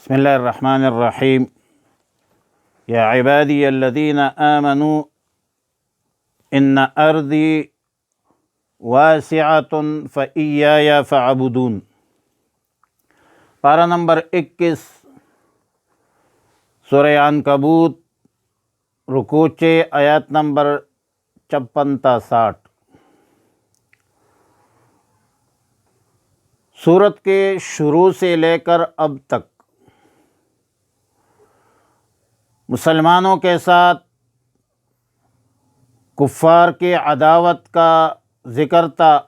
بسم اللہ الرحمن الرحیم یا عبادی الذین آمنوا ان ارضی واسعۃ فإیایا فاعبدون۔ پارہ نمبر 21 سورہ عنکبوت، رکوع 6 آیات نمبر 56 تا 60۔ سورت کے شروع سے لے کر اب تک مسلمانوں کے ساتھ کفار کی عداوت کا ذکر تھا،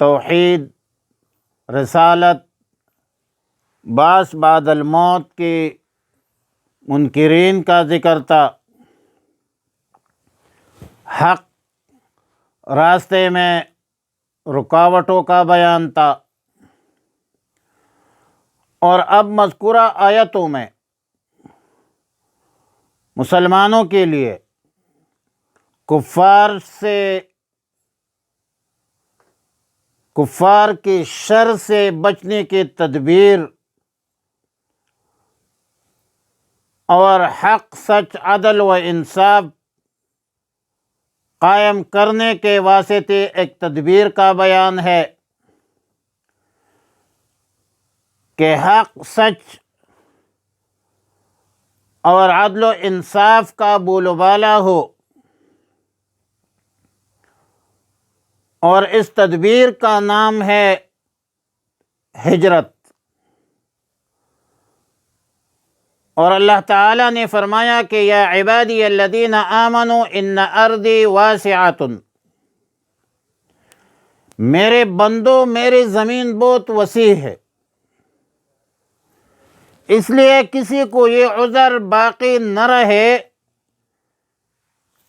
توحید، رسالت، بعث بعد الموت کے منکرین کا ذکر تھا، حق راستے میں رکاوٹوں کا بیان تھا، اور اب مذکورہ آیتوں میں مسلمانوں کے لیے کفار کی شر سے بچنے کی تدبیر اور حق، سچ، عدل و انصاف قائم کرنے کے واسطے ایک تدبیر کا بیان ہے کہ حق، سچ اور عدل و انصاف کا بول و بالا ہو، اور اس تدبیر کا نام ہے ہجرت۔ اور اللہ تعالیٰ نے فرمایا کہ یا عبادی الذین آمنوا ان ارضی واسعۃ، میرے بندو، میری زمین بہت وسیع ہے، اس لیے کسی کو یہ عذر باقی نہ رہے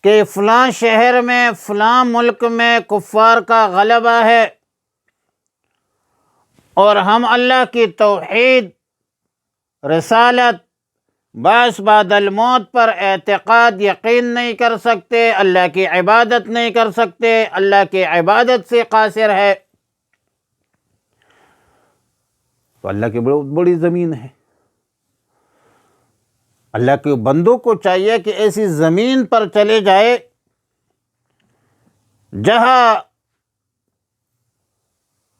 کہ فلاں شہر میں، فلاں ملک میں کفار کا غلبہ ہے اور ہم اللہ کی توحید، رسالت، بعث بعد الموت پر اعتقاد، یقین نہیں کر سکتے، اللہ کی عبادت نہیں کر سکتے، اللہ کی عبادت سے قاصر ہے۔ تو اللہ کی بہت بڑی زمین ہے، اللہ کے بندوں کو چاہیے کہ ایسی زمین پر چلے جائے جہاں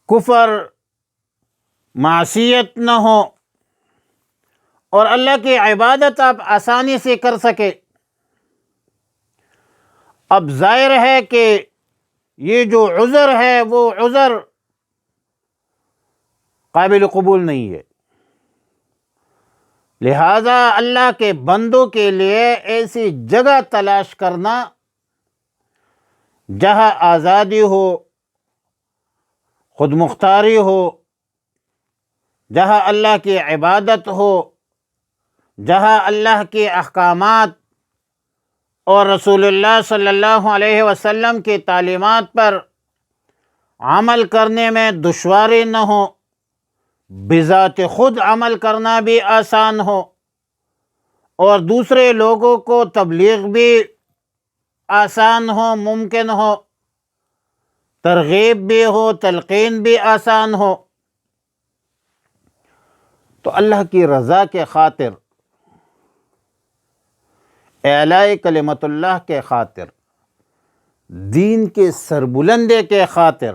کفر، معصیت نہ ہو اور اللہ کی عبادت آپ آسانی سے کر سکے۔ اب ظاہر ہے کہ یہ جو عذر ہے وہ عذر قابل قبول نہیں ہے، لہذا اللہ کے بندوں کے لیے ایسی جگہ تلاش کرنا جہاں آزادی ہو، خود مختاری ہو، جہاں اللہ کی عبادت ہو، جہاں اللہ کے احکامات اور رسول اللہ صلی اللہ علیہ وسلم کی تعلیمات پر عمل کرنے میں دشواری نہ ہو، بذات خود عمل کرنا بھی آسان ہو، اور دوسرے لوگوں کو تبلیغ بھی آسان ہو، ممکن ہو، ترغیب بھی ہو، تلقین بھی آسان ہو، تو اللہ کی رضا کے خاطر، اعلاء کلمت اللہ کے خاطر، دین کے سربلندی کے خاطر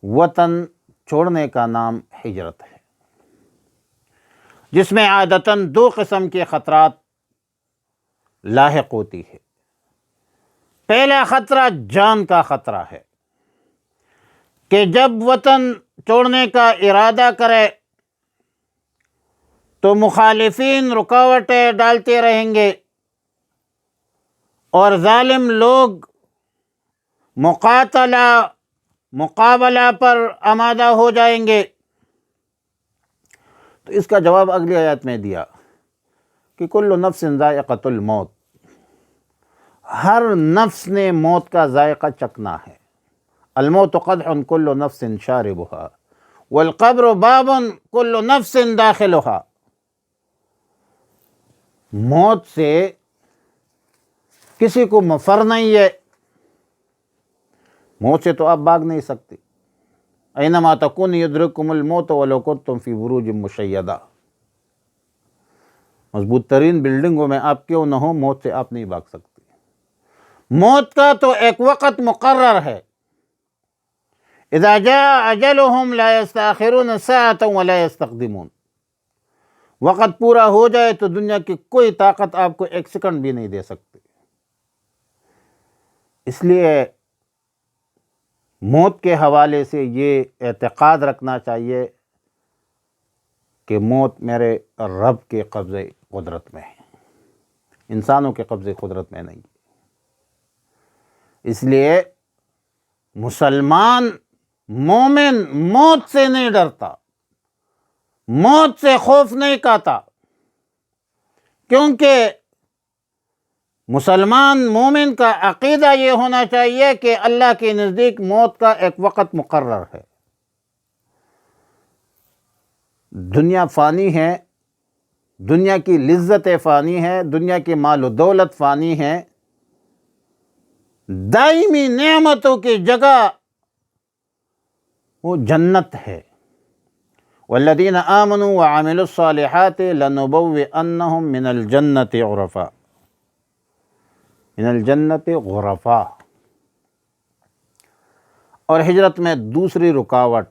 وطن چھوڑنے کا نام ہجرت ہے، جس میں عادتاً 2 قسم کے خطرات لاحق ہوتی ہے۔ پہلا خطرہ جان کا خطرہ ہے کہ جب وطن چھوڑنے کا ارادہ کرے تو مخالفین رکاوٹیں ڈالتے رہیں گے اور ظالم لوگ مقابلہ پر آمادہ ہو جائیں گے۔ تو اس کا جواب اگلی آیات میں دیا کہ کل نفس ذائقۃ الموت، ہر نفس نے موت کا ذائقہ چکھنا ہے۔ الموت قدح کل نفس شاربها والقبر باب کل نفس داخلها۔ موت سے کسی کو مفر نہیں ہے، موت سے تو آپ بھاگ نہیں سکتے، اینما تکون یدرککم الموت ولو کنتم فی بروج مشیدہ، مضبوط ترین بلڈنگوں میں آپ کیوں نہ ہو، موت سے آپ نہیں بھاگ سکتے۔ موت کا تو ایک وقت مقرر ہے، اذا جاء اجلهم لا يستأخرون ساعة ولا يستقدمون، وقت پورا ہو جائے تو دنیا کی کوئی طاقت آپ کو ایک سیکنڈ بھی نہیں دے سکتی۔ اس لیے موت کے حوالے سے یہ اعتقاد رکھنا چاہیے کہ موت میرے رب کے قبضے قدرت میں ہے، انسانوں کے قبضے قدرت میں نہیں۔ اس لیے مسلمان مومن موت سے نہیں ڈرتا، موت سے خوف نہیں کھاتا، کیونکہ مسلمان مومن کا عقیدہ یہ ہونا چاہیے کہ اللہ کے نزدیک موت کا ایک وقت مقرر ہے۔ دنیا فانی ہے، دنیا کی لذت فانی ہے، دنیا کی مال و دولت فانی ہے، دائمی نعمتوں کی جگہ وہ جنت ہے۔ والذین آمنوا وعملوا الصالحات لنبوئنہم من الجنت غرفا، من الجنت غرفا۔ اور ہجرت میں دوسری رکاوٹ،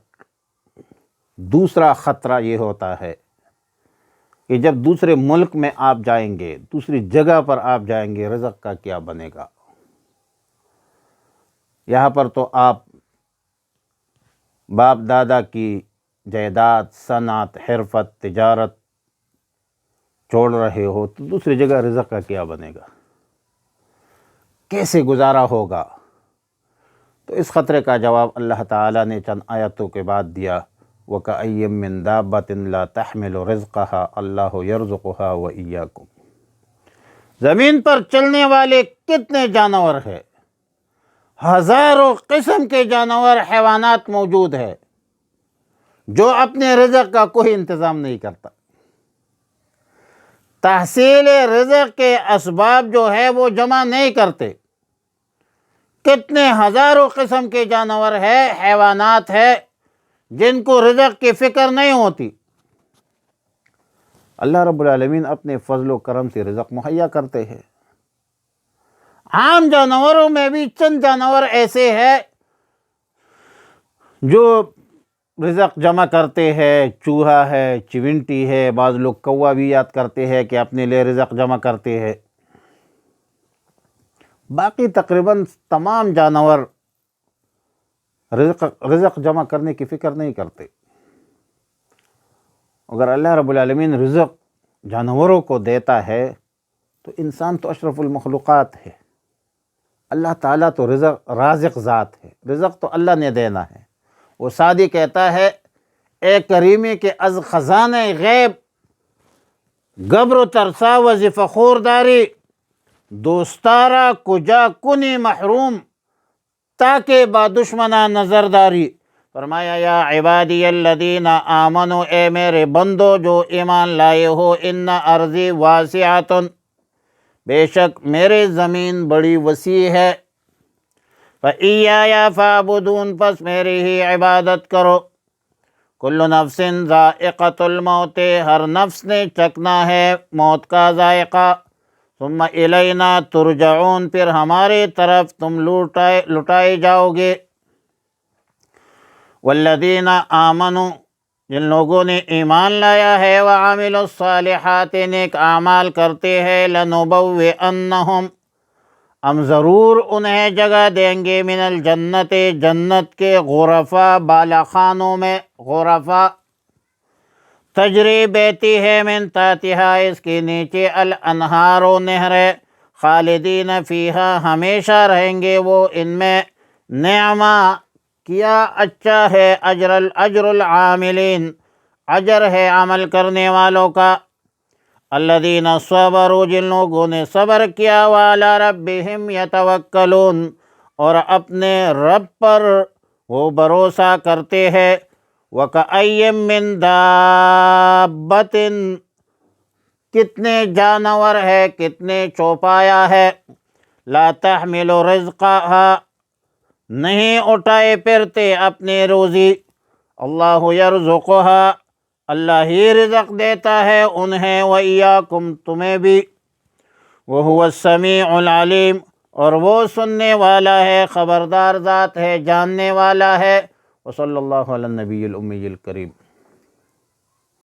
دوسرا خطرہ یہ ہوتا ہے کہ جب دوسرے ملک میں آپ جائیں گے، دوسری جگہ پر آپ جائیں گے، رزق کا کیا بنے گا؟ یہاں پر تو آپ باپ دادا کی جائیداد، صنعت، حرفت، تجارت چھوڑ رہے ہو، تو دوسری جگہ رزق کا کیا بنے گا؟ کیسے گزارا ہوگا؟ تو اس خطرے کا جواب اللہ تعالیٰ نے چند آیتوں کے بعد دیا، وَكَأَيٍّ مِّن دَابَّةٍ لَا تَحْمِلُ رِزْقَهَا اللَّهُ يَرْزُقُهَا وَإِيَّاكُمْ۔ زمین پر چلنے والے کتنے جانور ہیں، ہزاروں قسم کے جانور، حیوانات موجود ہیں جو اپنے رزق کا کوئی انتظام نہیں کرتا۔ تحصیل رزق کے اسباب جو ہے وہ جمع نہیں کرتے۔ کتنے ہزاروں قسم کے جانور ہیں، حیوانات ہیں جن کو رزق کی فکر نہیں ہوتی۔ اللہ رب العالمین اپنے فضل و کرم سے رزق مہیا کرتے ہیں۔ عام جانوروں میں بھی چند جانور ایسے ہیں جو رزق جمع کرتے ہیں، چوہا ہے، چیونٹی ہے، بعض لوگ کوا بھی یاد کرتے ہیں کہ اپنے لیے رزق جمع کرتے ہیں۔ باقی تقریباً تمام جانور رزق جمع کرنے کی فکر نہیں کرتے۔ اگر اللہ رب العالمین رزق جانوروں کو دیتا ہے تو انسان تو اشرف المخلوقات ہے۔ اللہ تعالیٰ تو رازق ذات ہے، رزق تو اللہ نے دینا ہے۔ وہ سعدی کہتا ہے، اے کریمی کے از خزانہ غیب گبر و ترسا و ز فخور داری، دوستارا کجا کنی محروم تاکہ با دشمنا نظرداری۔ فرمایا یا عبادی الذین آمنوا، اے میرے بندو جو ایمان لائے ہو، ان ارضی واسعۃ، بے شک میرے زمین بڑی وسیع ہے، فَإِيَّايَ فَاعْبُدُونِ، پس میری ہی عبادت کرو۔ کل نفس ذائقۃ الموت، ہر نفس نے چکھنا ہے موت کا ذائقہ، ثم الینا ترجعون، پھر ہمارے طرف تم لٹائے جاؤ گے۔ والذین آمنوا، جن لوگوں نے ایمان لایا ہے، وعملوا الصالحات، نیک اعمال کرتے ہیں، لنبوئنہم، ہم ضرور انہیں جگہ دیں گے، من الجنت، جنت کے غرفا، بالا خانوں میں، غرفا تجری بہتی ہے، من تحتہا، اس کے نیچے، الانہار، و نہریں، خالدین فیہا، ہمیشہ رہیں گے وہ ان میں، نعمہ، کیا اچھا ہے، اجر العاملین، اجر ہے عمل کرنے والوں کا، الذین صبروا، جن لوگوں نے صبر کیا، وعلی ربہم یتوکلون، اور اپنے رب پر وہ بھروسہ کرتے ہیں۔ وَكَأَيٍّ مِّن دَابَّةٍ، کتنے جانور ہے، کتنے چوپایا ہے، لا تحمل رزقها، نہیں اٹھائے پھرتے اپنے روزی، اللہ یرزقها، اللہ ہی رزق دیتا ہے انہیں، وإیاکم، تمہیں بھی، وہو السمیع العلیم، اور وہ سننے والا ہے، خبردار ذات ہے، جاننے والا ہے۔ وصلی اللہ علی النبی الامی الکریم۔